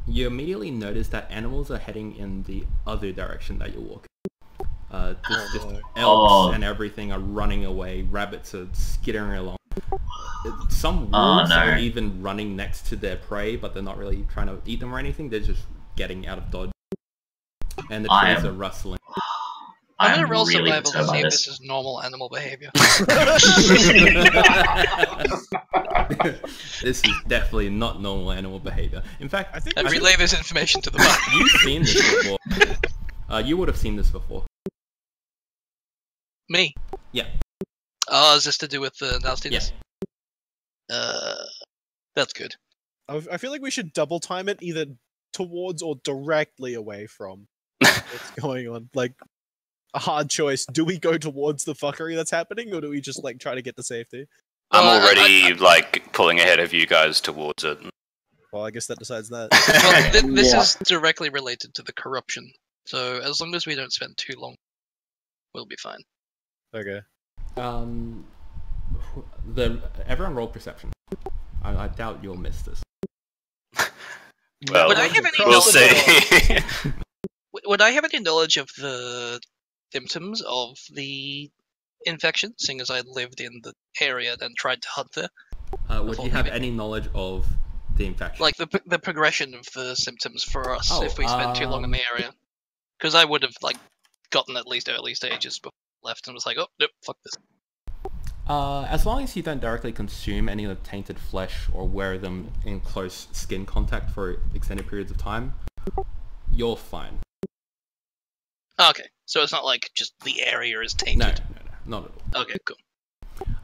you immediately notice that animals are heading in the other direction that you're walking. Just elks and everything are running away, rabbits are skittering along. Some wolves are even running next to their prey, but they're not really trying to eat them or anything, they're just getting out of dodge. And the trees are rustling. I'm gonna roll really survival to see if this. this is normal animal behavior. This is definitely not normal animal behavior. In fact, I think And relay this information to the party. you've seen this before. You would have seen this before. Me? Yeah. Oh, is this to do with the nastiness? Yeah. That's good. I feel like we should double time it either towards or directly away from what's going on. Like, a hard choice. Do we go towards the fuckery that's happening, or do we just, like, try to get to safety? I'm Well, already like pulling ahead of you guys towards it. Well, I guess that decides that. Well, this Yeah. is directly related to the corruption So as long as we don't spend too long, we'll be fine. Okay. Everyone roll perception. I doubt you'll miss this. Well, Would I have any we'll knowledge see. Would I have any knowledge of the symptoms of the infection, seeing as I lived in the area and tried to hunt there? Would you have any knowledge of the infection? Like the progression of the symptoms for us if we spent too long in um, the area? Because I would have like gotten at least early stages before I left and was like, oh nope, fuck this. As long as you don't directly consume any of the tainted flesh or wear them in close skin contact for extended periods of time, you're fine. Okay, so it's not like just the area is tainted. No, not at all. Okay, cool.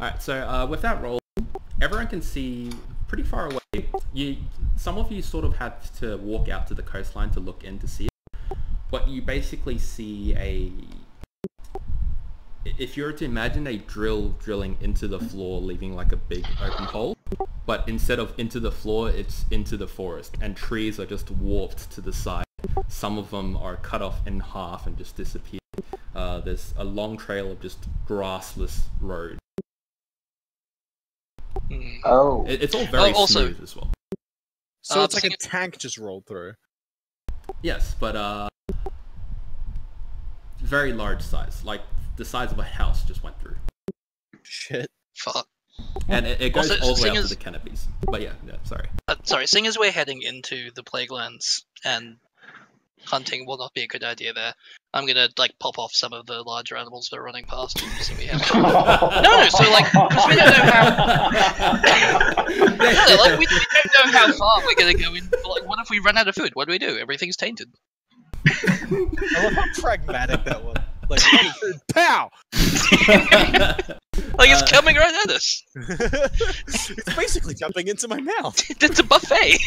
Alright, so with that roll, everyone can see pretty far away. Some of you sort of had to walk out to the coastline to look in to see it, but you basically see if you were to imagine a drill drilling into the floor, leaving like a big open hole, but instead of into the floor, it's into the forest, and trees are just warped to the side. Some of them are cut off in half and just disappear. There's a long trail of just grassless road. Oh. It's all very smooth as well. So it's like a tank just rolled through. Yes, but very large size, like the size of a house just went through. Shit. Fuck. And it goes Also, all the way seeing up as- to the canopies. But yeah, sorry. Sorry, seeing as we're heading into the Plaguelands and hunting will not be a good idea there, I'm gonna like pop off some of the larger animals that are running past and see we have. No, so like, because we don't know how. Really, like, we don't know how far we're gonna go in. Like, what if we run out of food? What do? Everything's tainted. I love how pragmatic that was. Like, pow! Like, it's coming right at us. It's basically jumping into my mouth. It's a buffet.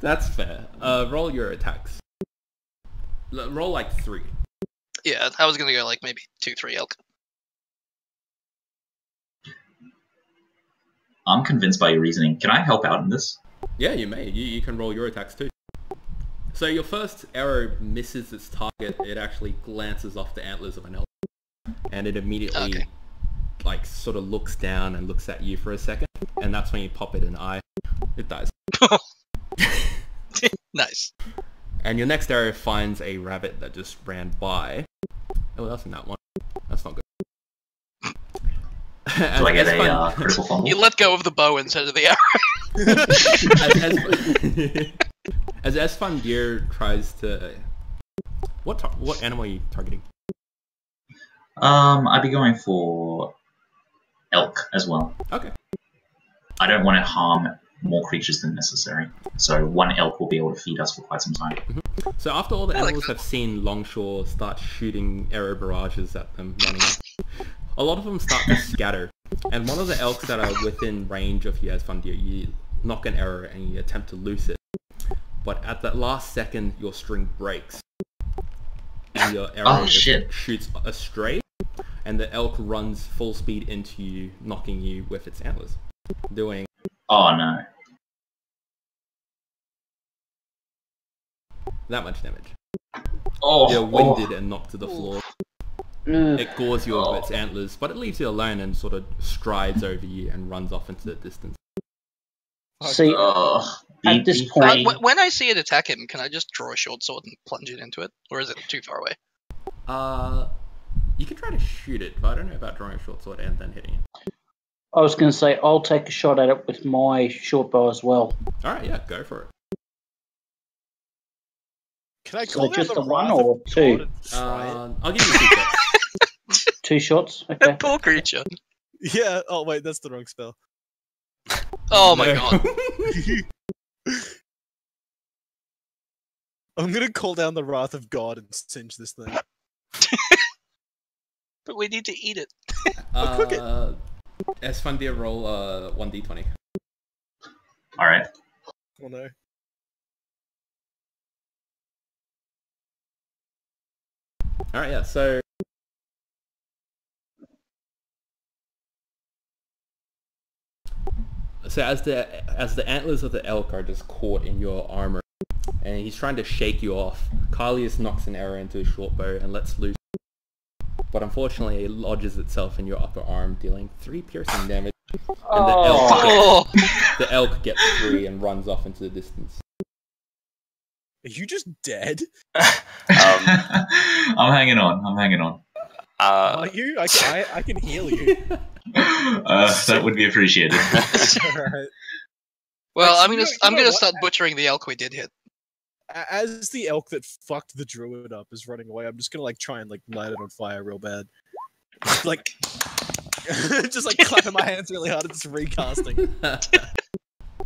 That's fair. Roll your attacks. Roll like 3. Yeah, I was gonna go like maybe 2-3 elk. I'm convinced by your reasoning. Can I help out in this? Yeah, you may. You can roll your attacks too. So your first arrow misses its target. It actually glances off the antlers of an elk, and it immediately, like, sort of looks down and looks at you for a second, and that's when you pop it in the eye. It dies. Nice. And your next arrow finds a rabbit that just ran by. Oh, that's in that one. That's not good. Do I get a critical fumble? You let go of the bow instead of the arrow. As Esfandir tries to... What animal are you targeting? I'd be going for elk as well. Okay. I don't want to harm more creatures than necessary, so one elk will be able to feed us for quite some time. So after all the animals have seen Longshore start shooting arrow barrages at them running, a lot of them start to scatter, and one of the elks that are within range of you, Esfandir, you knock an arrow and you attempt to loose it, but at that last second your string breaks and your arrow shoots astray, and the elk runs full speed into you, knocking you with its antlers, doing... Oh no. that much damage. Oh, You're winded and knocked to the floor. Ugh. It gores you with its antlers, but it leaves you alone and sort of strides over you and runs off into the distance. See, at this point... When I see it attack him, can I just draw a short sword and plunge it into it? Or is it too far away? You can try to shoot it, but I don't know about drawing a short sword and then hitting it. I was going to say, I'll take a shot at it with my short bow as well. Alright, yeah, go for it. Can I So call just the the one wrath of or God two? and try it? I'll give you 2 shots. 2 shots? Okay. Poor creature. Yeah, oh wait, that's the wrong spell. Oh my god. I'm gonna call down the wrath of God and singe this thing. But we need to eat it. cook it. Esfandir, roll 1d20. Alright. Oh no. Alright, yeah, so... So as the antlers of the elk are just caught in your armor, and he's trying to shake you off. Carlius knocks an arrow into his short bow and lets loose. But unfortunately, it lodges itself in your upper arm, dealing 3 piercing damage. And the elk gets free and runs off into the distance. Are you just dead? I'm hanging on. Are you? I can heal you. That would be appreciated. Alright. Well, Actually, I'm gonna what? start butchering the elk we did hit. As the elk that fucked the druid up is running away, I'm just gonna like try and like light it on fire real bad. Like, just like clapping my hands really hard and just recasting.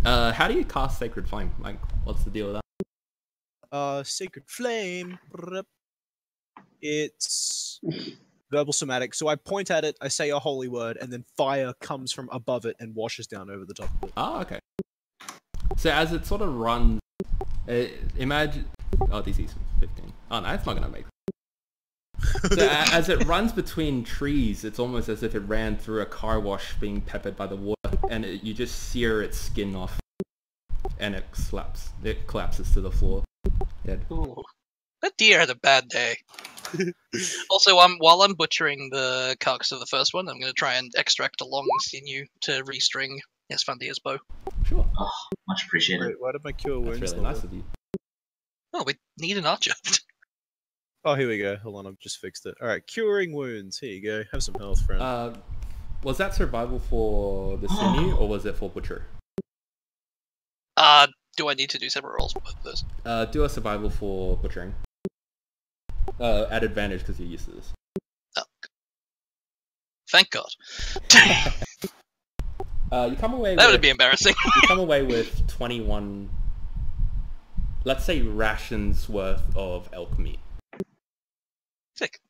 How do you cast Sacred Flame? Like, what's the deal with that? Sacred Flame. It's verbal somatic. So I point at it, I say a holy word, and then fire comes from above it and washes down over the top of it. Oh, okay. So as it sort of runs, imagine... Oh, DC's 15. Oh, no, it's not going to make it. So as it runs between trees, it's almost as if it ran through a car wash being peppered by the water, and you just sear its skin off, and it collapses to the floor. Dead. Ooh. That deer had a bad day. Also, while I'm butchering the carcass of the first one, I'm going to try and extract a long sinew to restring Esfandir's bow. Sure. Oh, much appreciated. Wait, why did my cure That's wounds really not nice work? of you. Oh, we need an archer. Oh, here we go. Hold on, I've just fixed it. Alright, curing wounds. Here you go. Have some health, friend. Was that survival for the sinew, or was it for butcher? Do I need to do separate rolls for both of those? Do a survival for butchering. At advantage because you're used to this. Oh. Thank God. You come away That with, would be embarrassing. you come away with 21, let's say, rations worth of elk meat. Sick.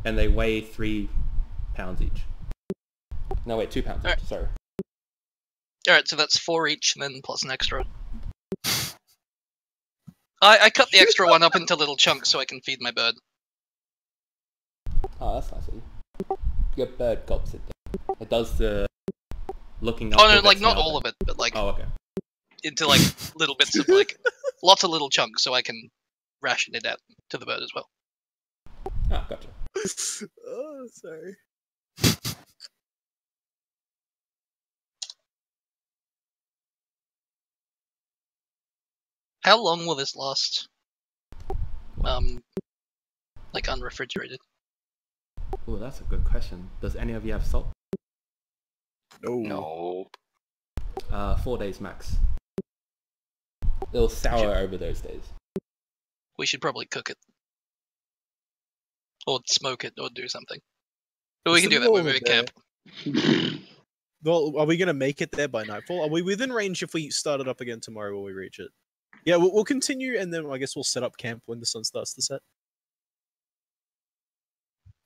And they weigh 3 pounds each. No, wait, 2 pounds each, Alright. sorry. Alright, so that's 4 each, and then plus an extra. I cut the extra one up into little chunks so I can feed my bird. Oh, that's nice of you. Your bird gulps it down. It does the looking up. Oh no, like not all of it, but like Oh, okay. into like little bits of like lots of little chunks so I can ration it out to the bird as well. Ah, gotcha. Oh, sorry. How long will this last? Like unrefrigerated. Oh, that's a good question. Does any of you have salt? Nope. 4 days max. It'll sour over those days. We should probably cook it. Or smoke it, or do something. But we can do that when we camp. Well, are we going to make it there by nightfall? Are we within range if we start it up again tomorrow when we reach it? Yeah, we'll continue, and then I guess we'll set up camp when the sun starts to set.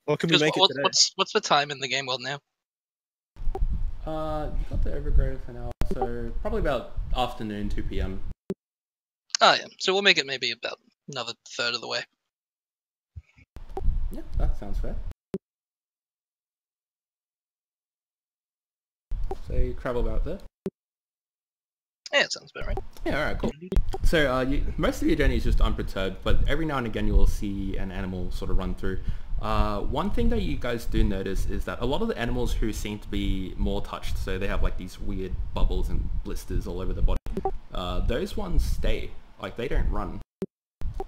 Or can we make it today? What's the time in the game world now? You got the Overgrowth for now, so probably about afternoon, 2 PM. Oh yeah, so we'll make it maybe about another third of the way. Yeah, that sounds fair. So you travel about there? Yeah, it sounds about right. Yeah, alright, cool. So most of your journey is just unperturbed, but every now and again you will see an animal sort of run through. One thing that you guys do notice is that a lot of the animals who seem to be more touched, so they have like these weird bubbles and blisters all over their body, those ones stay. Like, they don't run.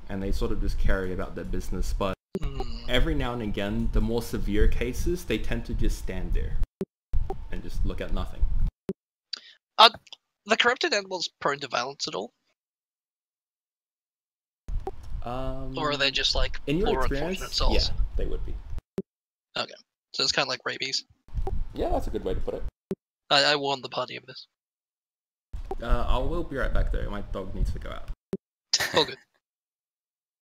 And they sort of just carry about their business, but every now and again, the more severe cases, they tend to just stand there and just look at nothing. The corrupted animals prone to violence at all? Or are they just like in your poor experience, unfortunate souls? yeah, they would be. Okay. So it's kind of like rabies. Yeah, that's a good way to put it. I warned the party of this. I will be right back though, my dog needs to go out. All good.